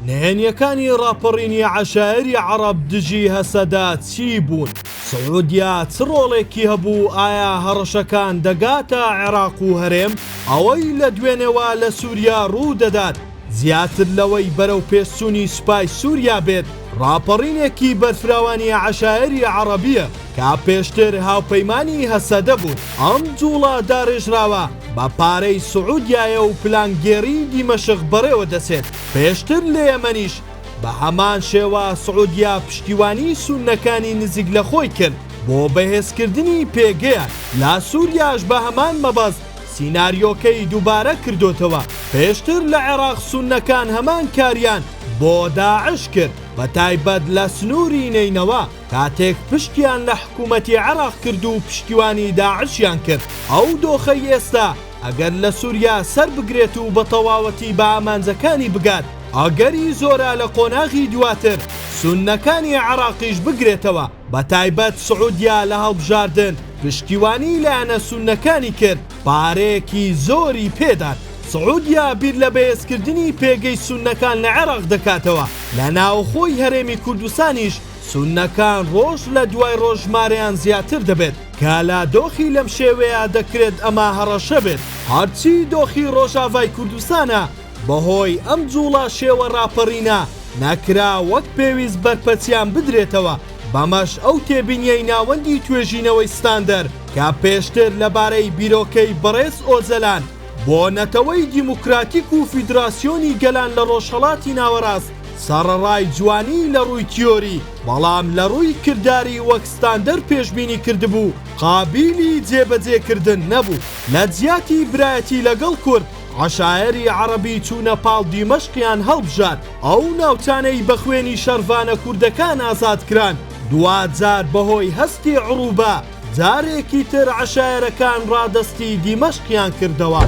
نهێنیەکانی ڕاپەڕینی عەشایری عەرەب دژی هەسەدا چی بوون؟ سعودیا چ ڕۆڵێکی هەبوو؟ ئایا هەڕەشەکان دەگاتە عێراق و هەرێم؟ ئەوەی لە دوێنێوە لە سووریا ڕوو دەدات زیاتر لەوەی بەرەو پێشچوونی سوپای سووریا بێت ڕاپەڕینێکی بەرفراوانی عەشایری عەرەبیە کا پێشتر هاوپەیمانی هەسەدە بوون. ئەم جوڵە داڕێژراوە بە پارەی سعودیایە و پلانگێڕی دیمەشق بەڕێوە دەچێت. پێشتر لە یەمەنیش بە هەمان شێوە سعودیا پشتیوانی سوننەکانی نزیک لە خۆی کرد بۆ بەهێزکردنی پێگەیان. لا سووریاش بە هەمان مەبەست سیناریۆکەی دووبارە کردوتەوە. پێشتر لە عێراق سوننەکان هەمان کاریان بۆ داعش کرد بە تایبەت لە سنووری نینەوە کاتێک پشتیان لە حکوومەتی عێراق کرد و پشتیوانی داعشیان کرد. ئەو دۆخەی ئێستا ئەگەر لە سووریا سەر بگرێت و بە تەواوەتی بە ئامانجەکانی بگات ئەگەری زۆرە لە قۆناغی دواتر سوننەکانی عێراقیش بگرێتەوە. بە تایبەت سعودیا لە هەڵبژاردن پشتیوانی لایەنە سوننەکانی کرد پارەیەکی زۆری پێدات. سعودیا بیر لە بەهێزکردنی پێگەی سوننەکان لە عێراق دەکاتەوە. لە ناوخۆی هەرێمی کوردستانیش سوننەکان ڕۆژ لە دوای ڕۆژمارەیان زیاتر دەبێت کە لە دۆخی لەم شێوەیە دەکرێت ئەمە هەڕەشە بێت. هەرچی دۆخی ڕۆژاوای کوردستانە بەهۆی ئەم جوڵە شێوە ڕاپەڕینە نەکرا وەک پێویست بەرپەچیان بدرێتەوە. بەمەش ئەو تێبینیەی ناوەندی توێژینەوەی ستاندەر کە پێشتر لەبارەی بیرۆکەی بەڕێز ئۆزەلان بۆ نەتەوەی دیموکراتیک و فیدراسیۆنی گەلان لە ڕۆژهەڵاتی ناوەڕاست سەرەڕای جوانی لە ڕووی تیۆری بەڵام لە ڕووی کردداری وەک ستاندەر پێشبینی کردبوو قابیلی جێبەجێکردن نەبوو. لە جیاتی برایەتی لەگەڵ کورد عەشایری عەرەبی چوونە پاڵ دیمەشقیان هەڵبژات. ئەو ناوچانەی بە خوێنی شەرڤانە کوردەکان ئازادکران دوجار بەهۆی هەستی عروبە جارێکی تر عەشایرەکان ڕادەستی دیمەشقیان کردەوە.